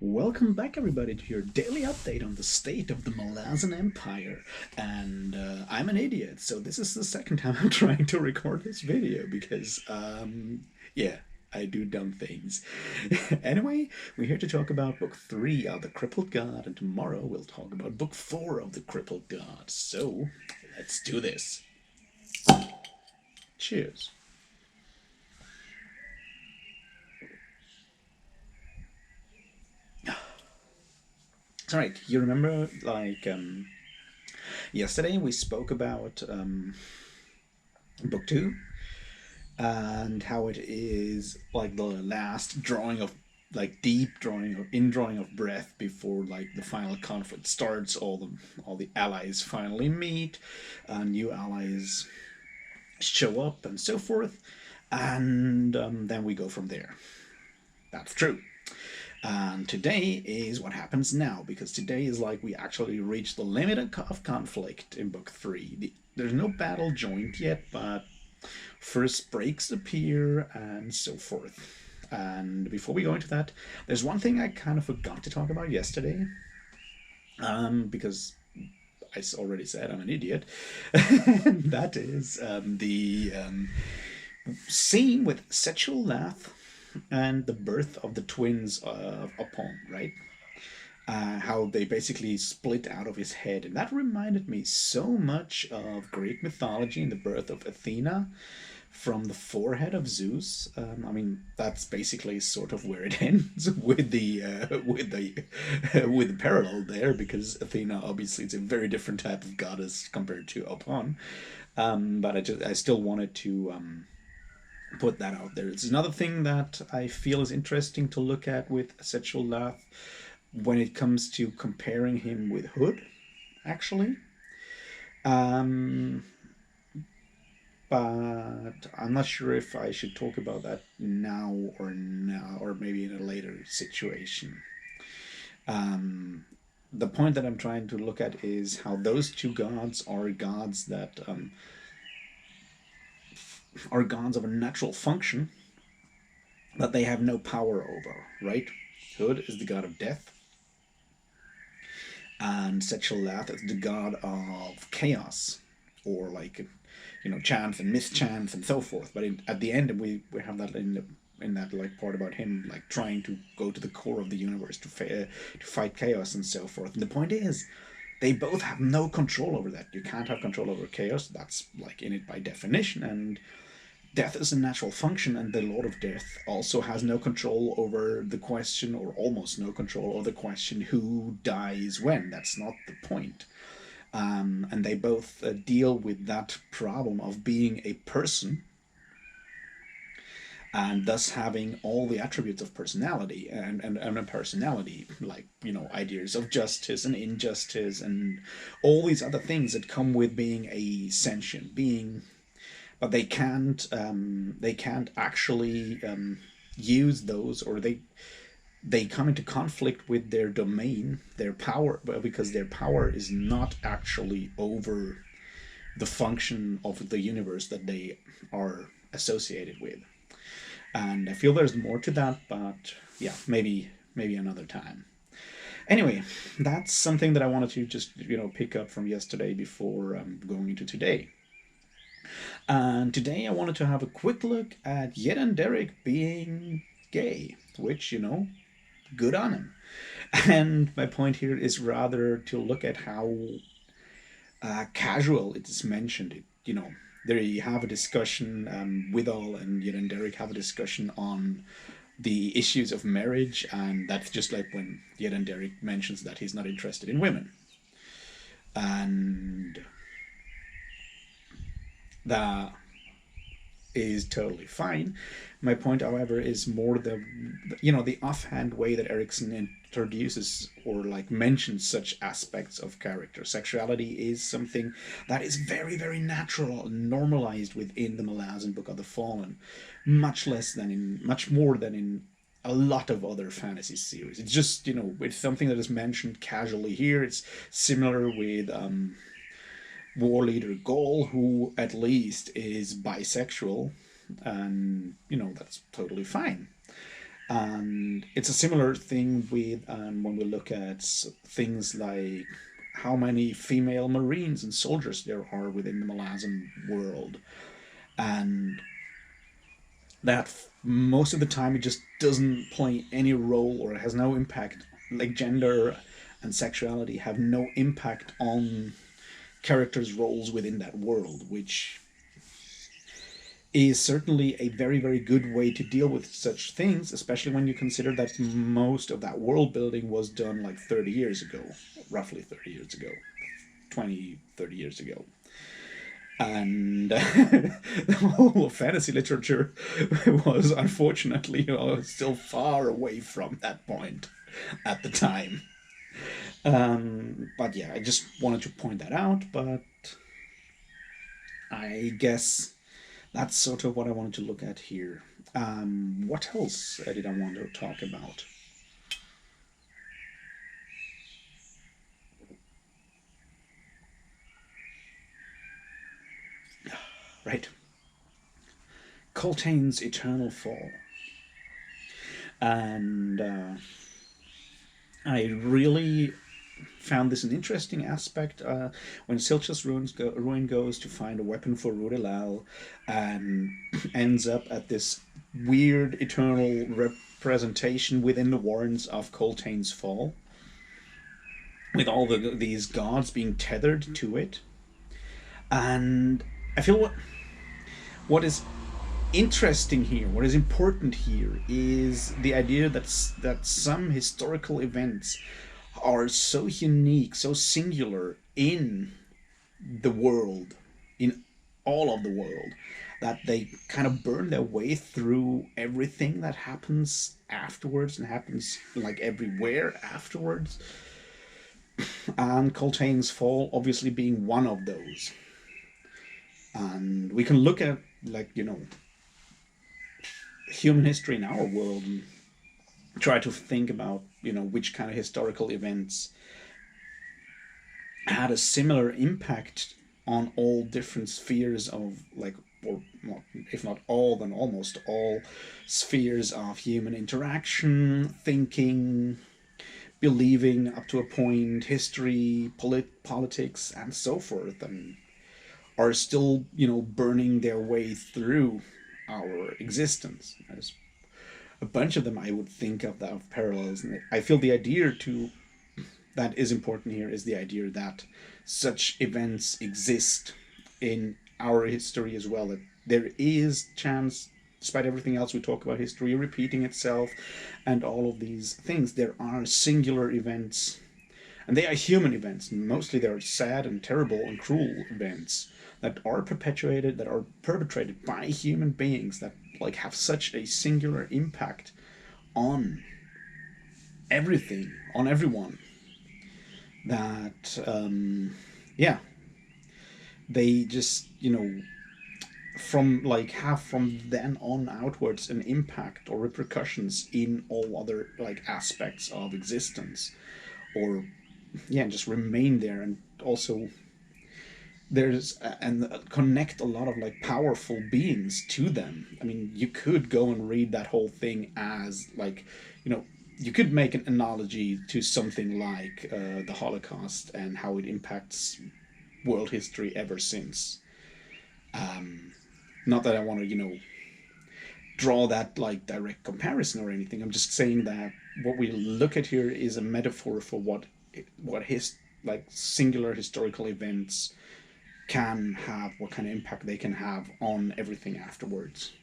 Welcome back, everybody, to your daily update on the state of the Malazan Empire. And I'm an idiot, so this is the second time I'm trying to record this video because, yeah, I do dumb things. Anyway, we're here to talk about Book 3 of the Crippled God, and tomorrow we'll talk about Book 4 of the Crippled God. So, let's do this. Cheers. All right, you remember, yesterday we spoke about Book 2 and how it is like the last drawing of deep drawing of indrawing of breath before like the final conflict starts. All the allies finally meet, and new allies show up and so forth, and then we go from there. That's true. And today is what happens now, because today is like we actually reach the limit of conflict in Book 3. There's no battle joint yet, but first breaks appear and so forth. And before we go into that, there's one thing I kind of forgot to talk about yesterday, because I already said I'm an idiot. That is the scene with Sexual Lath and the birth of the twins upon, right? How they basically split out of his head. And that reminded me so much of Greek mythology and the birth of Athena from the forehead of Zeus. I mean, that's basically sort of where it ends with the parallel there, because Athena obviously is a very different type of goddess compared to Upon. But I still wanted to put that out there. It's another thing that I feel is interesting to look at with Sexual Lath when it comes to comparing him with Hood, actually. Um, but I'm not sure if I should talk about that now, or maybe in a later situation. Um, the point that I'm trying to look at is how those two gods are gods that are gods of a natural function that they have no power over, right? Hood is the god of death, and Sexual Lath is the god of chaos, or chance and mischance and so forth. But at the end, we have that in that like part about him like trying to go to the core of the universe to fight chaos and so forth. And the point is, they both have no control over that. You can't have control over chaos. That's like in it by definition. And death is a natural function, and the Lord of Death also has no control over the question, or almost no control over the question, who dies when. That's not the point. And they both deal with that problem of being a person, and thus having all the attributes of personality, and a personality, like, ideas of justice and injustice and all these other things that come with being a sentient being. But they can't actually use those, or they come into conflict with their domain, their power, because their power is not actually over the function of the universe that they are associated with. And I feel there's more to that, but yeah, maybe another time. Anyway, that's something that I wanted to just pick up from yesterday before going into today. And today I wanted to have a quick look at Yed and Derek being gay, which, good on him. And my point here is rather to look at how casual it is mentioned. They have a discussion, Withal and Yed and Derek have a discussion on the issues of marriage, and that's just like when Yed and Derek mentions that he's not interested in women. And that is totally fine. My point, however, is more the offhand way that Erickson introduces or like mentions such aspects of character. Sexuality is something that is very, very natural and normalized within the Malazan Book of the Fallen, much more than in a lot of other fantasy series. It's just it's something that is mentioned casually here. It's similar with war leader Gaul, who at least is bisexual, and that's totally fine. And it's a similar thing with when we look at things like how many female Marines and soldiers there are within the Malazan world, and that most of the time it just doesn't play any role or has no impact. Like gender and sexuality have no impact on characters' roles within that world, which is certainly a very, very good way to deal with such things, especially when you consider that most of that world building was done like 30 years ago, roughly 30 years ago, 20, 30 years ago. And the whole of fantasy literature was unfortunately still far away from that point at the time. But yeah, I just wanted to point that out. But I guess that's sort of what I wanted to look at here. What else did I want to talk about? Right. Coltain's Eternal Fall. And I really found this an interesting aspect when Silch's ruin goes to find a weapon for Rudilal and ends up at this weird eternal representation within the warrens of Coltain's Fall, with all these gods being tethered to it. And I feel what is interesting here, what is important here, is the idea that some historical events are so unique, so singular in the world, in all of the world, that they kind of burn their way through everything that happens afterwards and happens like everywhere afterwards. And Coltain's Fall obviously being one of those. And we can look at, like, human history in our world and try to think about, which kind of historical events had a similar impact on all different spheres of, like, or well, if not all, then almost all spheres of human interaction, thinking, believing up to a point, history, politics, and so forth, and are still, burning their way through our existence. There's a bunch of them I would think of that have parallels, and I feel the idea that is important here is the idea that such events exist in our history as well. That there is chance, despite everything else we talk about history repeating itself and all of these things, there are singular events, and they are human events. Mostly they're sad and terrible and cruel events that are perpetuated, that are perpetrated by human beings that like have such a singular impact on everything, on everyone, that yeah, they just have from then on outwards an impact or repercussions in all other like aspects of existence, or yeah, just remain there. And also there's and connect a lot of like powerful beings to them. I mean, you could go and read that whole thing as like, you could make an analogy to something like the Holocaust and how it impacts world history ever since. Not that I want to, draw that like direct comparison or anything. I'm just saying that what we look at here is a metaphor for what his like singular historical events can have, what kind of impact they can have on everything afterwards.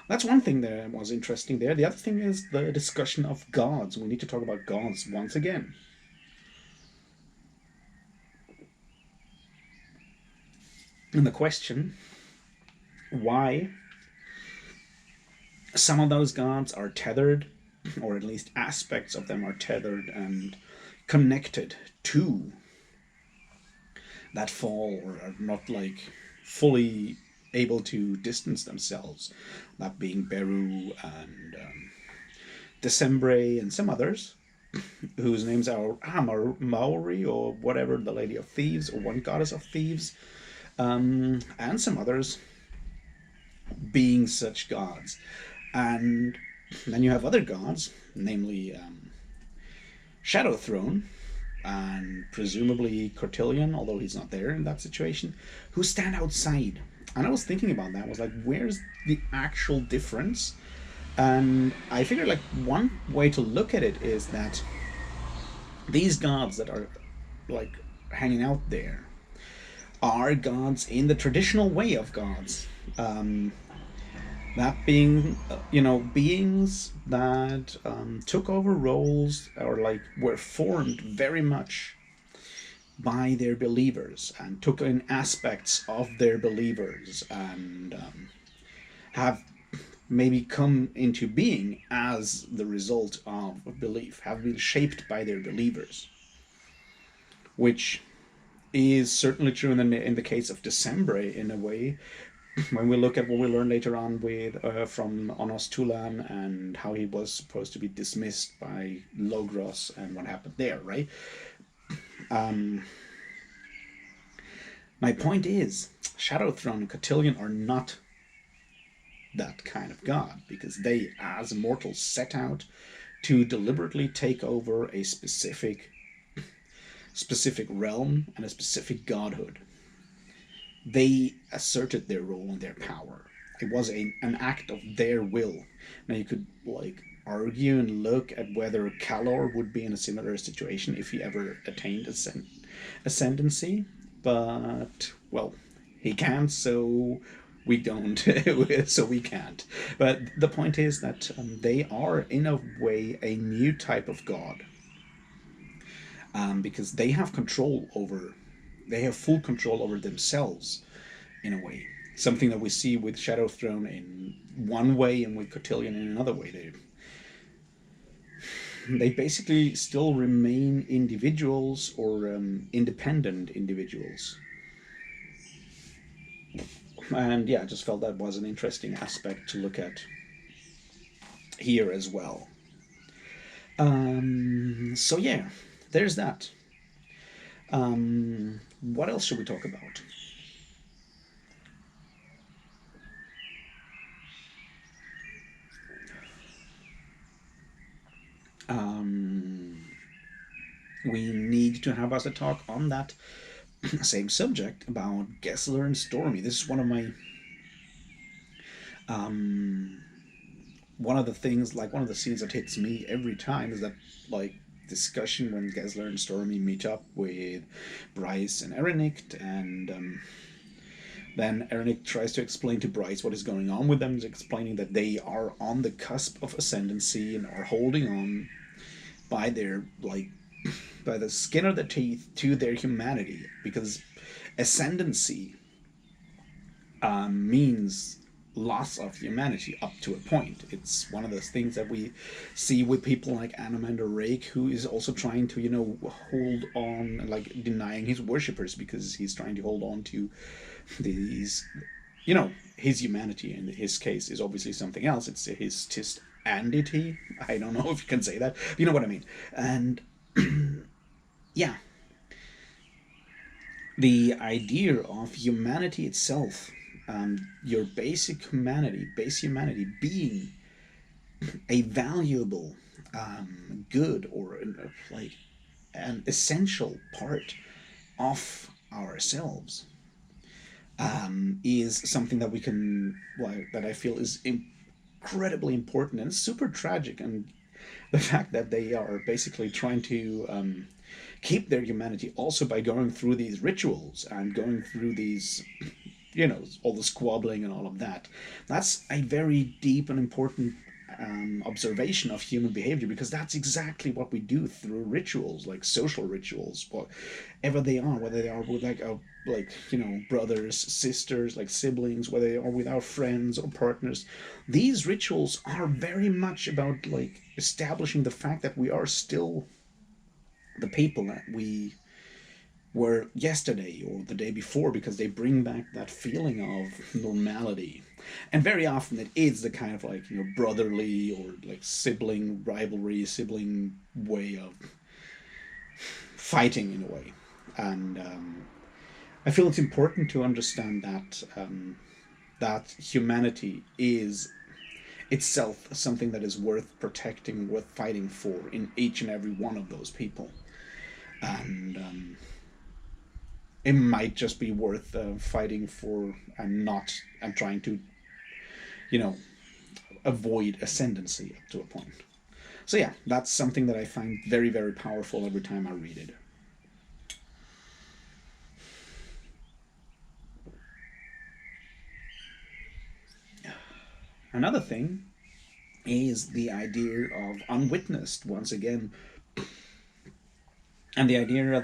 That's one thing that was interesting there. The other thing is the discussion of gods. We need to talk about gods once again. And the question why some of those gods are tethered, or at least aspects of them are tethered and connected to that fall, or are not like fully able to distance themselves. That being Beru and Decembre and some others, whose names are Maori or whatever, the Lady of Thieves or one goddess of thieves, and some others being such gods. And Then you have other gods, namely Shadow Throne, and presumably Cortillion, although he's not there in that situation, who stand outside. And I was thinking about that. I was like, where's the actual difference? And I figured like one way to look at it is that these gods that are like hanging out there are gods in the traditional way of gods. Um, that being, beings that took over roles or like were formed very much by their believers and took in aspects of their believers and have maybe come into being as the result of belief, have been shaped by their believers, which is certainly true in the case of December in a way. When we look at what we learn later on with from Onos Tulan and how he was supposed to be dismissed by Logros and what happened there, right? Um, my point is, Shadow Throne and Cotillion are not that kind of god because they, as immortals, set out to deliberately take over a specific realm and a specific godhood. They asserted their role and their power. It was an act of their will. Now you could like argue and look at whether Calor would be in a similar situation if he ever attained ascendancy, but well, he can't, so we don't, so we can't. But the point is that they are in a way a new type of god, because they have full control over themselves in a way. Something that we see with Shadow Throne in one way and with Cotillion in another way. They basically still remain individuals or independent individuals. And yeah, I just felt that was an interesting aspect to look at here as well. So yeah, there's that. What else should we talk about? Um, we need to have us a talk on that same subject about Gessler and Stormy. This is um, one of the things, like one of the scenes that hits me every time is that like discussion when Gessler and Stormy meet up with Bryce and Erenict, and then Erenic tries to explain to Bryce what is going on with them, explaining that they are on the cusp of ascendancy and are holding on by their like by the skin of their teeth to their humanity, because ascendancy means loss of humanity up to a point. It's one of those things that we see with people like Anomander Rake, who is also trying to, hold on, like denying his worshippers because he's trying to hold on to these, his humanity in his case is obviously something else. It's his tistandity. I don't know if you can say that. But you know what I mean. And yeah, the idea of humanity itself, your base humanity being a valuable, good, or like an essential part of ourselves, is something that we can, like, that I feel is incredibly important and super tragic. And the fact that they are basically trying to keep their humanity also by going through these rituals and going through these, all the squabbling and all of that. That's a very deep and important observation of human behavior, because that's exactly what we do through rituals, like social rituals, whatever they are, whether they are with brothers, sisters, like siblings, whether they are with our friends or partners. These rituals are very much about like establishing the fact that we are still the people that we were yesterday or the day before, because they bring back that feeling of normality. And very often it is the kind of like, brotherly or like sibling rivalry, sibling way of fighting in a way. And I feel it's important to understand that that humanity is itself something that is worth protecting, worth fighting for in each and every one of those people. And it might just be worth fighting for, and trying to, you know, avoid ascendancy up to a point. So yeah, that's something that I find very, very powerful every time I read it. Another thing is the idea of unwitnessed once again, and the idea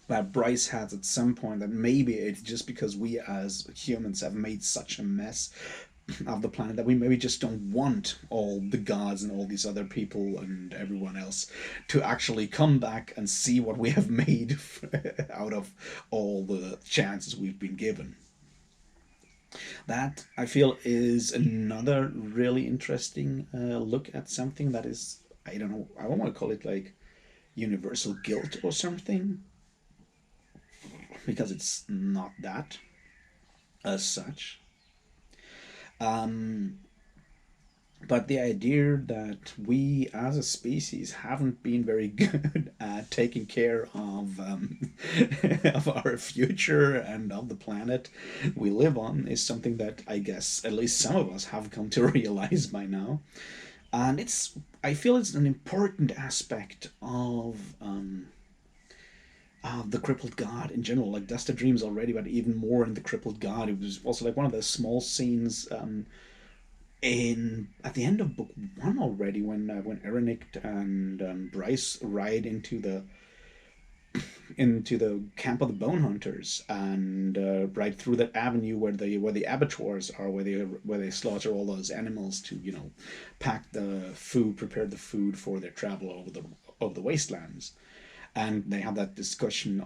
that Bryce has at some point, that maybe it's just because we as humans have made such a mess of the planet that we maybe just don't want all the gods and all these other people and everyone else to actually come back and see what we have made out of all the chances we've been given. That, I feel, is another really interesting look at something that is, I don't know, I don't want to call it like universal guilt or something, because it's not that as such. Um, but the idea that we as a species haven't been very good at taking care of our future and of the planet we live on is something that I guess at least some of us have come to realize by now. And I feel it's an important aspect of the Crippled God in general. Like Dust of Dreams already, but even more in the Crippled God. It was also like one of those small scenes in at the end of book one already, when Erenict and Bryce ride into the camp of the Bone Hunters, and right through that avenue where the abattoirs are, where they slaughter all those animals to, pack the food, prepare the food for their travel over the wastelands. And they have that discussion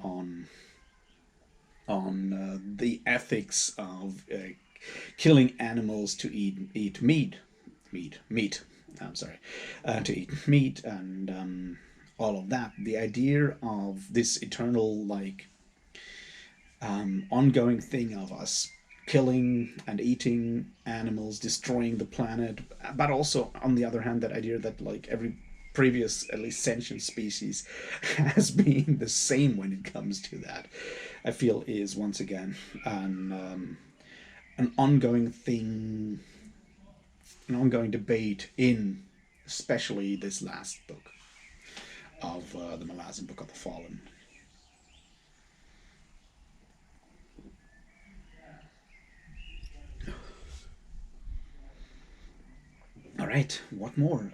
on the ethics of killing animals to eat meat. I'm sorry, to eat meat, and all of that. The idea of this eternal, like, ongoing thing of us killing and eating animals, destroying the planet, but also on the other hand, that idea that like every previous, at least sentient species, has been the same when it comes to that, I feel is once again an ongoing thing, an ongoing debate in especially this last book of the Malazan Book of the Fallen. All right, what more?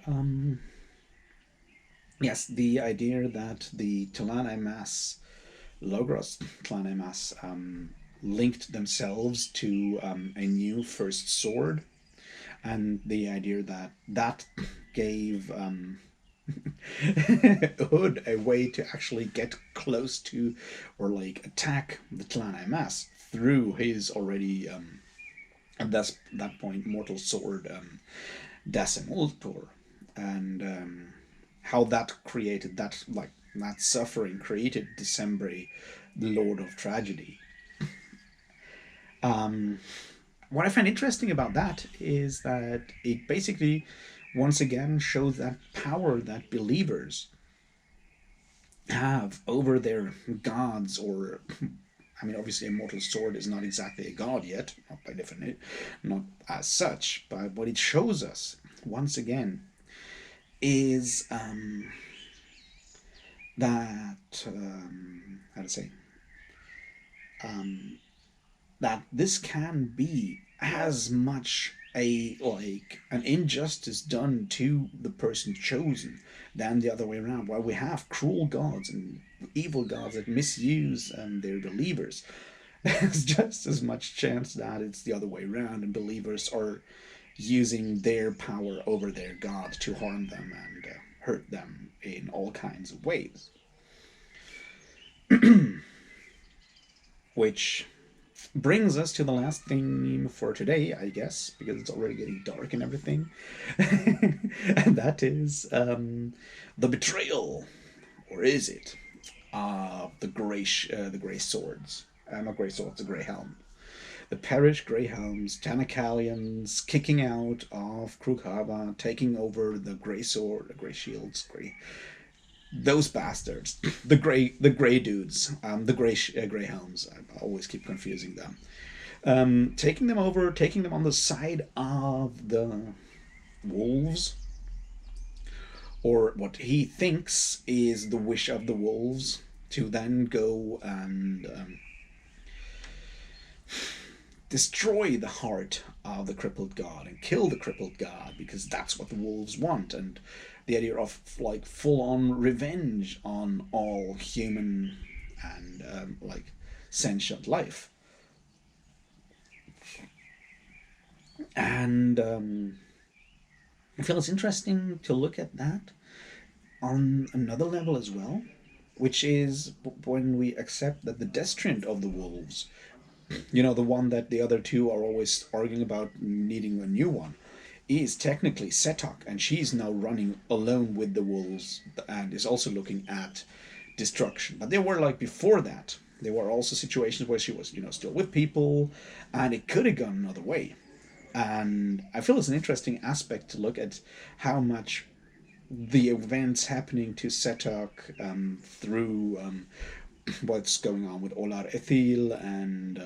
Yes, the idea that the Talana Mas Logros Talana Mas linked themselves to a new first sword, and the idea that that gave Hood a way to actually get close to, or like attack the Talana Mas through his already at that point mortal sword, Decimultor, and how that created that, like, that suffering created Decembri, the Lord of Tragedy. What I find interesting about that is that it basically once again shows that power that believers have over their gods, or I mean, obviously, a mortal sword is not exactly a god yet, not by definition, not as such. But what it shows us once again is that how to say that this can be as much a, like, an injustice done to the person chosen than the other way around. While we have cruel gods and evil gods that misuse their believers, there's just as much chance that it's the other way around, and believers are using their power over their god to harm them and hurt them in all kinds of ways. Which brings us to the last theme for today, I guess, because it's already getting dark and everything. And that is the betrayal, or is it, the gray swords? Not gray swords, the gray helm. the Parish Greyhounds, Tanakalians kicking out of Krukava, taking over the Grey Sword, the Grey Shields, those bastards, the Grey dudes, the Greyhounds. I always keep confusing them. Taking them over, taking them on the side of the wolves, or what he thinks is the wish of the wolves, to then go and destroy the heart of the Crippled God and kill the Crippled God, because that's what the wolves want. And the idea of like full on revenge on all human and like sentient life. And I feel it's interesting to look at that on another level as well, which is when we accept that the destrint of the wolves, the one that the other two are always arguing about needing a new one, is technically Setok, and she's now running alone with the wolves and is also looking at destruction. But there were, like, before that, there were also situations where she was, still with people, and it could have gone another way. And I feel it's an interesting aspect to look at how much the events happening to Setok through what's going on with Olar Ethil and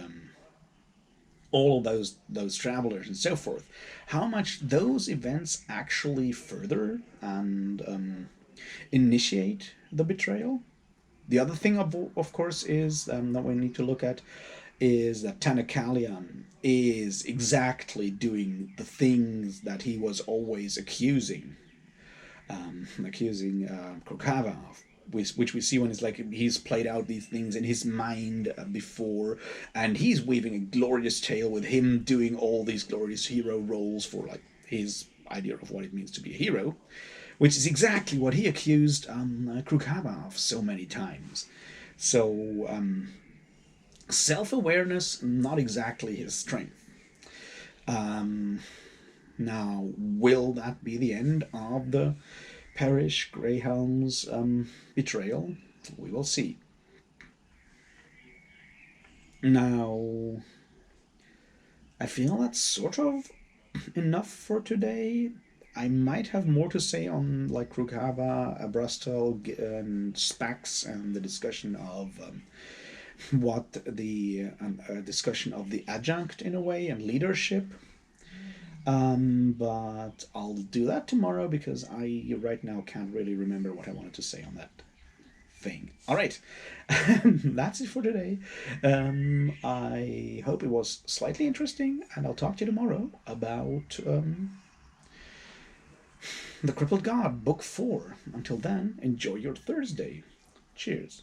all of those travelers and so forth, how much those events actually further and initiate the betrayal. The other thing, of course, is that we need to look at is that Tanakalian is exactly doing the things that he was always accusing Krokava of, which we see when it's like he's played out these things in his mind before, and he's weaving a glorious tale with him doing all these glorious hero roles for like his idea of what it means to be a hero, which is exactly what he accused Krukava of so many times. So self-awareness, not exactly his strength. Now, will that be the end of the Parish Greyhound's betrayal? We will see. Now, I feel that's sort of enough for today. I might have more to say on like Krukava, Abrastel, and Spax, and the discussion of what the discussion of the adjunct in a way and leadership. But I'll do that tomorrow because I right now can't really remember what I wanted to say on that thing. All right, that's it for today. I hope it was slightly interesting, and I'll talk to you tomorrow about The Crippled God, Book 4. Until then, enjoy your Thursday. Cheers.